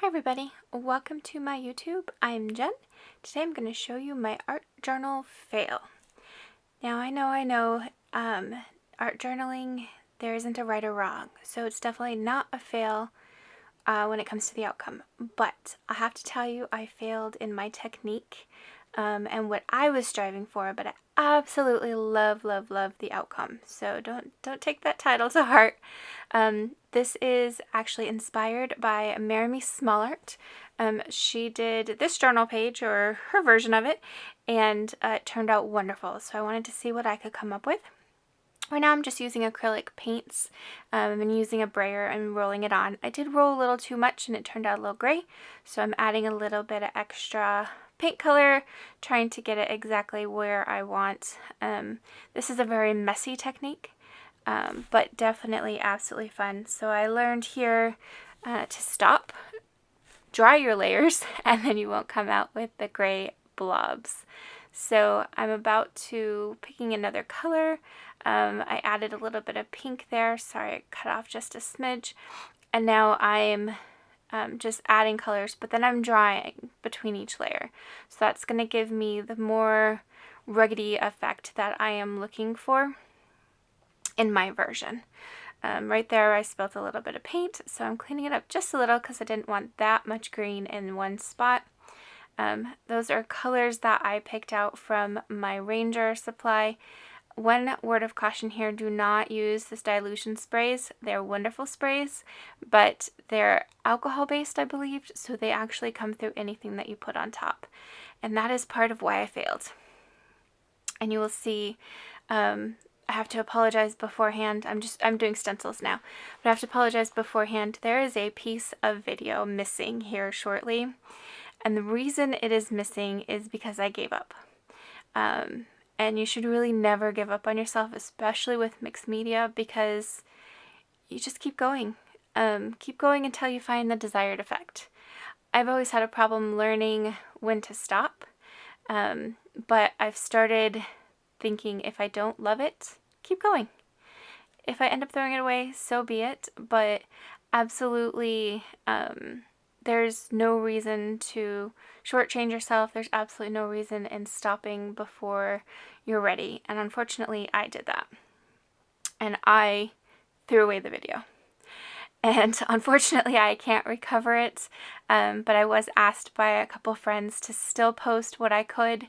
everybody, welcome to my YouTube. I'm Jen. Today I'm going to show you my art journal fail. Now I know, art journaling, there isn't a right or wrong, so it's definitely not a fail when it comes to the outcome. But I have to tell you, I failed in my technique and what I was striving for, but I absolutely love the outcome. So don't take that title to heart. This is actually inspired by Maremi SmallArt. She did this journal page, or her version of it, and it turned out wonderful. So I wanted to see what I could come up with. Right now I'm just using acrylic paints and using a brayer and rolling it on. I did roll a little too much and it turned out a little gray, so I'm adding a little bit of extra paint color, trying to get it exactly where I want. This is a very messy technique, but definitely absolutely fun. So I learned here to stop, dry your layers, and then you won't come out with the gray blobs. So I'm about to picking another color. I added a little bit of pink there. Sorry, I cut off just a smidge. And now I'm just adding colors, but then I'm drying between each layer. So that's going to give me the more ruggedy effect that I am looking for in my version. Right there I spilled a little bit of paint, so I'm cleaning it up just a little because I didn't want that much green in one spot. Those are colors that I picked out from my Ranger supply. One word of caution here, do not use this dilution sprays. They're wonderful sprays, but they're alcohol based, I believe, so they actually come through anything that you put on top. And that is part of why I failed. And you will see, I have to apologize beforehand. I'm doing stencils now, but I have to apologize beforehand. There is a piece of video missing here shortly. And the reason it is missing is because I gave up. And you should really never give up on yourself, especially with mixed media, because you just keep going. Keep going until you find the desired effect. I've always had a problem learning when to stop, but I've started thinking if I don't love it, keep going. If I end up throwing it away, so be it, but absolutely there's no reason to shortchange yourself. There's absolutely no reason in stopping before you're ready. And unfortunately, I did that. And I threw away the video. And unfortunately, I can't recover it. But I was asked by a couple friends to still post what I could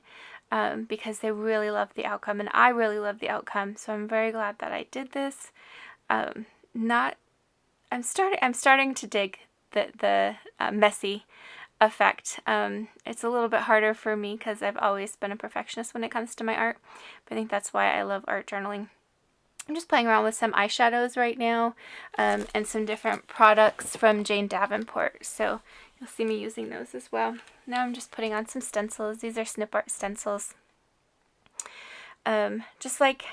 because they really loved the outcome. And I really loved the outcome. So I'm very glad that I did this. I'm starting to dig the messy effect. It's a little bit harder for me because I've always been a perfectionist when it comes to my art, but I think that's why I love art journaling. I'm just playing around with some eyeshadows right now and some different products from Jane Davenport, so you'll see me using those as well. Now I'm just putting on some stencils. These are SnipArt stencils. Just like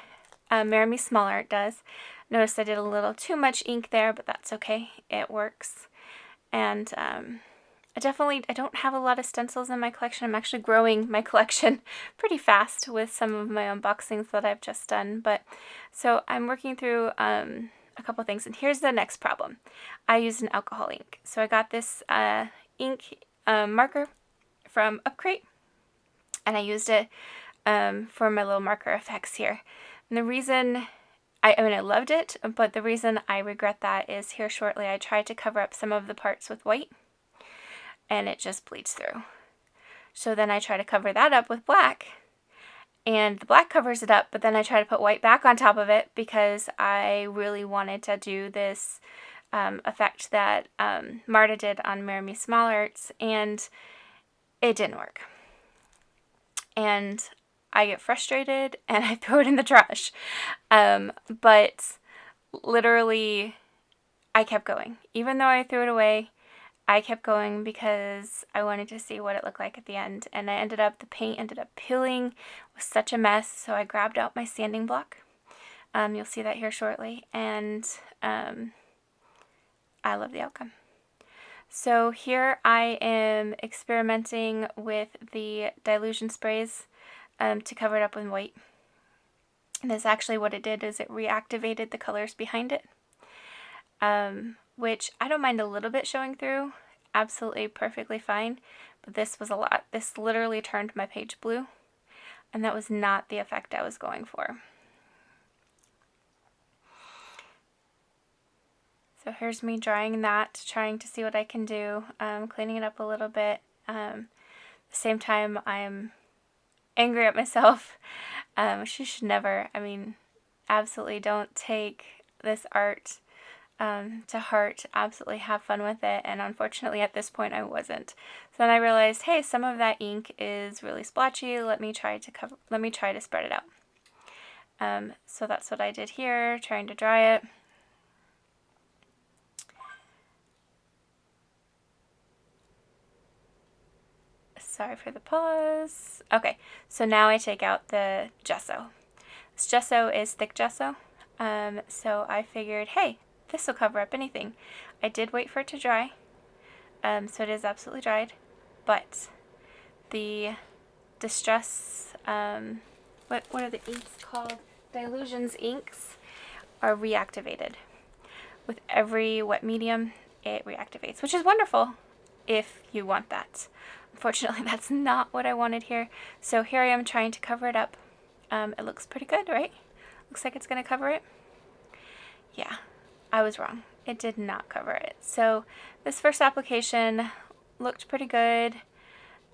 Maremi SmallArt does. Notice I did a little too much ink there, but that's okay. It works. And I don't have a lot of stencils in my collection. I'm actually growing my collection pretty fast with some of my unboxings that I've just done. But so I'm working through a couple things. And here's the next problem. I used an alcohol ink. So I got this ink marker from Upcrate, and I used it for my little marker effects here. And the reason I loved it, but the reason I regret that is here shortly I tried to cover up some of the parts with white, and it just bleeds through. So then I try to cover that up with black, and the black covers it up, but then I try to put white back on top of it because I really wanted to do this effect that Marta did on Maremi SmallArts, and it didn't work. And I get frustrated and I throw it in the trash. But literally, I kept going. Even though I threw it away, I kept going because I wanted to see what it looked like at the end. And the paint ended up peeling. It was such a mess, so I grabbed out my sanding block. You'll see that here shortly. And I love the outcome. So here I am experimenting with the dilution sprays to cover it up with white. And this actually what it did is it reactivated the colors behind it, which I don't mind a little bit showing through. absolutely perfectly fine, but this was a lot. This literally turned my page blue, and that was not the effect I was going for. So here's me drying that, trying to see what I can do, cleaning it up a little bit. At the same time, I'm angry at myself. She should never, absolutely don't take this art to heart. Absolutely have fun with it, and unfortunately at this point I wasn't. So then I realized, hey, some of that ink is really splotchy. Let me try to spread it out. So that's what I did here, trying to dry it. Sorry for the pause. Okay, so now I take out the gesso. This gesso is thick gesso, so I figured, hey, this will cover up anything. I did wait for it to dry, so it is absolutely dried, but the Distress, what are the inks called? Dilutions inks are reactivated. With every wet medium, it reactivates, which is wonderful if you want that. Unfortunately, that's not what I wanted here. So here I am trying to cover it up. It looks pretty good, right? Looks like it's going to cover it. Yeah, I was wrong. It did not cover it. So this first application looked pretty good.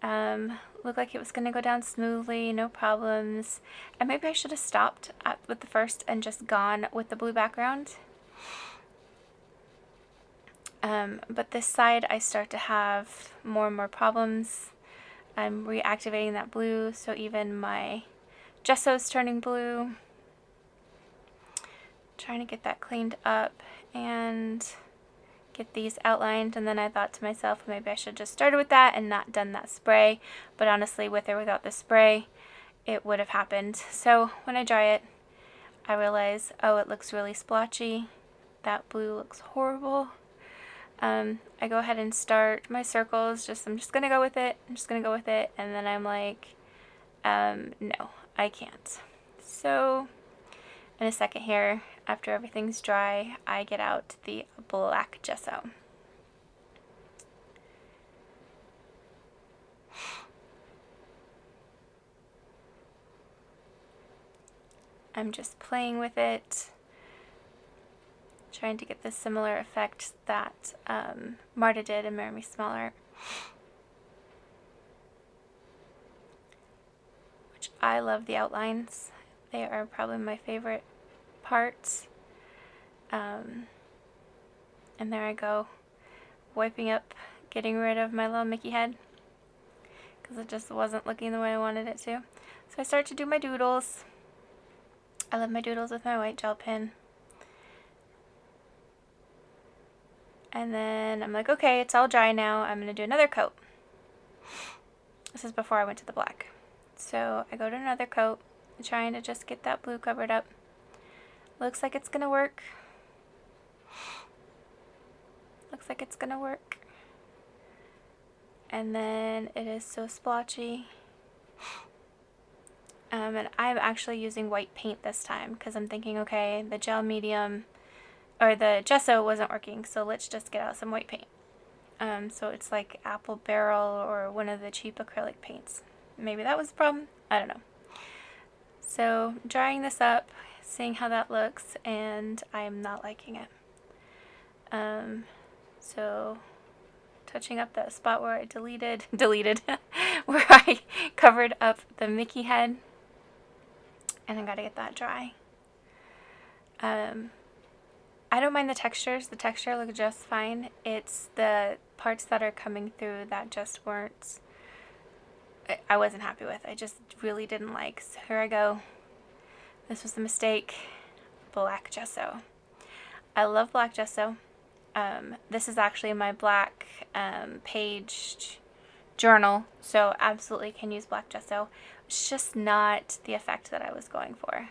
Looked like it was going to go down smoothly, no problems. And maybe I should have stopped with the first and just gone with the blue background. But this side I start to have more and more problems. I'm reactivating that blue, so even my gesso is turning blue. Trying to get that cleaned up and get these outlined, and then I thought to myself, maybe I should just started with that and not done that spray. But honestly, with or without the spray, it would have happened. So when I dry it, I realize, oh, it looks really splotchy. That blue looks horrible. I go ahead and start my circles. I'm just gonna go with it. And then I'm like, no, I can't. So in a second here, after everything's dry, I get out the black gesso. I'm just playing with it, trying to get the similar effect that Marta did in Maremi SmallArt, which I love the outlines. They are probably my favorite parts. And there I go, wiping up, getting rid of my little Mickey head, because it just wasn't looking the way I wanted it to. So I start to do my doodles. I love my doodles with my white gel pen. And then I'm like, okay, it's all dry now. I'm going to do another coat. This is before I went to the black. So I go to another coat, trying to just get that blue covered up. Looks like it's going to work. And then it is so splotchy. And I'm actually using white paint this time because I'm thinking, okay, the gel medium or the gesso wasn't working, so let's just get out some white paint. So it's like Apple Barrel or one of the cheap acrylic paints. Maybe that was the problem. I don't know. So drying this up, seeing how that looks, and I'm not liking it. So touching up that spot where I deleted, where I covered up the Mickey head, and I gotta get that dry. I don't mind the textures. The texture looks just fine. It's the parts that are coming through that just weren't, I wasn't happy with. I just really didn't like. So here I go. This was the mistake. Black gesso. I love black gesso. This is actually my black paged journal, so absolutely can use black gesso. It's just not the effect that I was going for.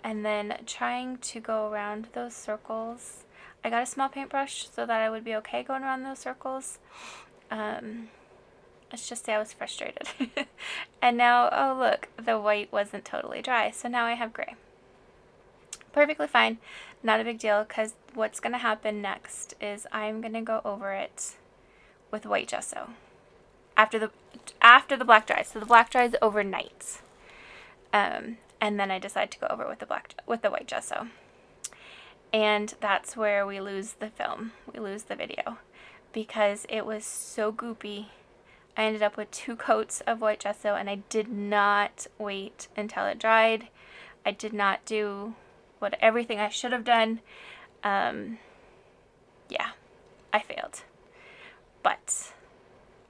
And then trying to go around those circles. I got a small paintbrush so that I would be okay going around those circles. Let's just say I was frustrated. And now, oh look, the white wasn't totally dry, so now I have gray. Perfectly fine, not a big deal, because what's going to happen next is I'm going to go over it with white gesso after the black dries. So the black dries overnight, and then I decide to go over with the white gesso, and that's where we lose the film. We lose the video because it was so goopy. I ended up with 2 coats of white gesso, and I did not wait until it dried. I did not do everything I should have done. Yeah, I failed. But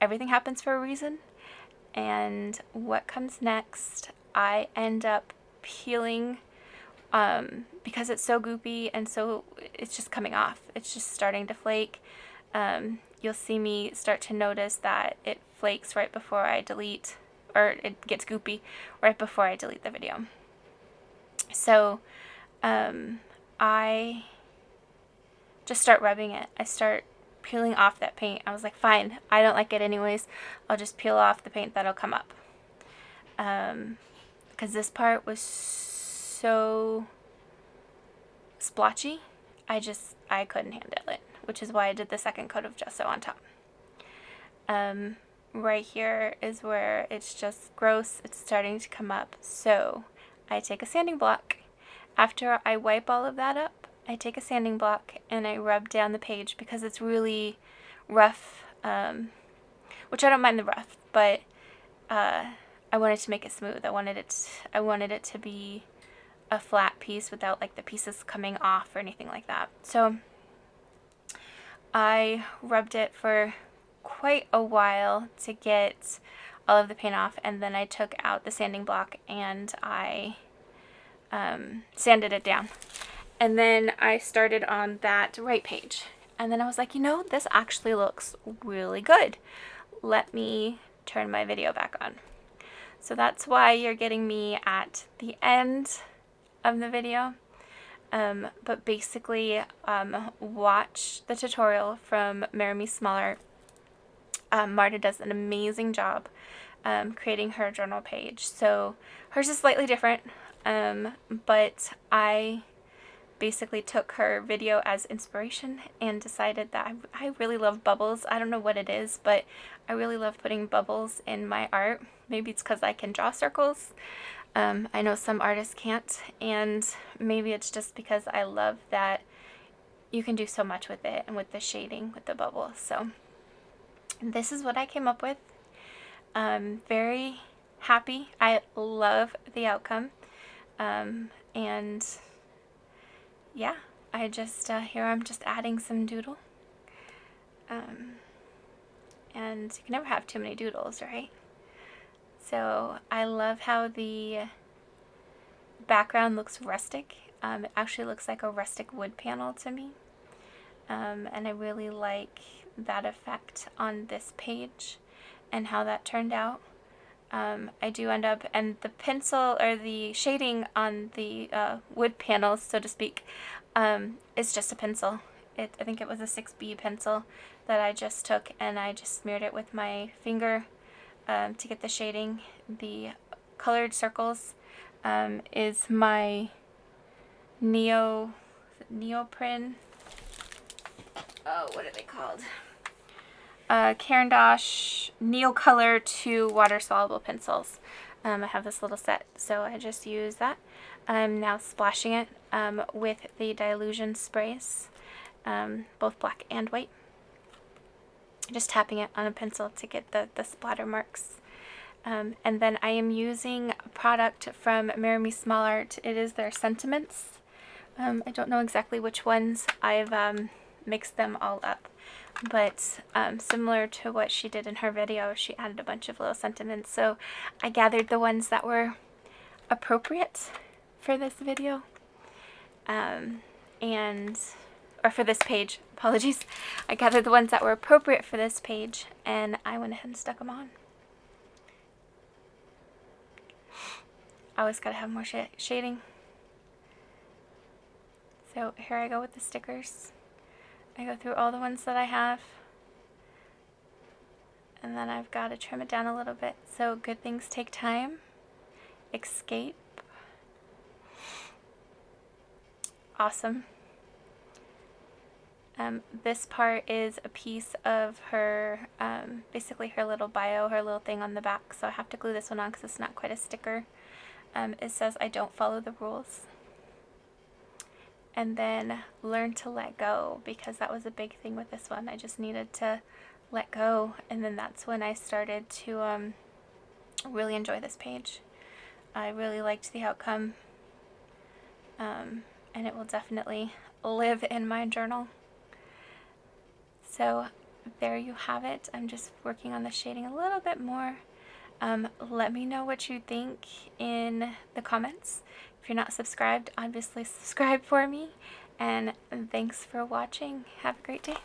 everything happens for a reason, and what comes next, I end up peeling, because it's so goopy and so it's just coming off. It's just starting to flake. You'll see me start to notice that it flakes right before I delete, or it gets goopy right before I delete the video. So I just start rubbing it. I start peeling off that paint. I was like, fine, I don't like it anyways. I'll just peel off the paint that'll come up. Because this part was so splotchy, I couldn't handle it, which is why I did the second coat of gesso on top. Right here is where it's just gross. It's starting to come up. So I take a sanding block. After I wipe all of that up, I take a sanding block and I rub down the page because it's really rough, which I don't mind the rough, but I wanted to make it smooth. I wanted it to be a flat piece without like the pieces coming off or anything like that. So I rubbed it for quite a while to get all of the paint off, and then I took out the sanding block and I sanded it down. And then I started on that right page. And then I was like, this actually looks really good. Let me turn my video back on. So that's why you're getting me at the end of the video. But basically, watch the tutorial from Maremi SmallArt. Marta does an amazing job creating her journal page. So hers is slightly different, but I basically took her video as inspiration and decided that I really love bubbles. I don't know what it is, but I really love putting bubbles in my art. Maybe it's because I can draw circles. I know some artists can't, and maybe it's just because I love that you can do so much with it and with the shading with the bubble. So this is what I came up with. Very happy. I love the outcome. And yeah, I just, here I'm just adding some doodle. And you can never have too many doodles, right? So I love how the background looks rustic. It actually looks like a rustic wood panel to me. And I really like that effect on this page and how that turned out. I do end up, and the pencil or the shading on the wood panels, so to speak, is just a pencil. I think it was a 6B pencil that I just took, and I just smeared it with my finger to get the shading. The colored circles is my neoprene. Oh, what are they called? Caran d'Ache Neocolor 2 water soluble pencils. I have this little set, so I just use that. I'm now splashing it with the dilution sprays, both black and white. Just tapping it on a pencil to get the splatter marks. And then I am using a product from Maremi SmallArt. It is their sentiments. I don't know exactly which ones. I've mixed them all up. But similar to what she did in her video, she added a bunch of little sentiments. So I gathered the ones that were appropriate for this video. Or for this page, apologies. I gathered the ones that were appropriate for this page, and I went ahead and stuck them on. I always gotta have more shading. So here I go with the stickers. I go through all the ones that I have, and then I've got to trim it down a little bit. So good things take time. Escape. Awesome. This part is a piece of her, basically her little bio, her little thing on the back, so I have to glue this one on because it's not quite a sticker. It says, "I don't follow the rules." And then learn to let go, because that was a big thing with this one. I just needed to let go, and then that's when I started to really enjoy this page. I really liked the outcome, and it will definitely live in my journal. So there you have it. I'm just working on the shading a little bit more. Let me know what you think in the comments. If you're not subscribed, obviously subscribe for me. And thanks for watching. Have a great day.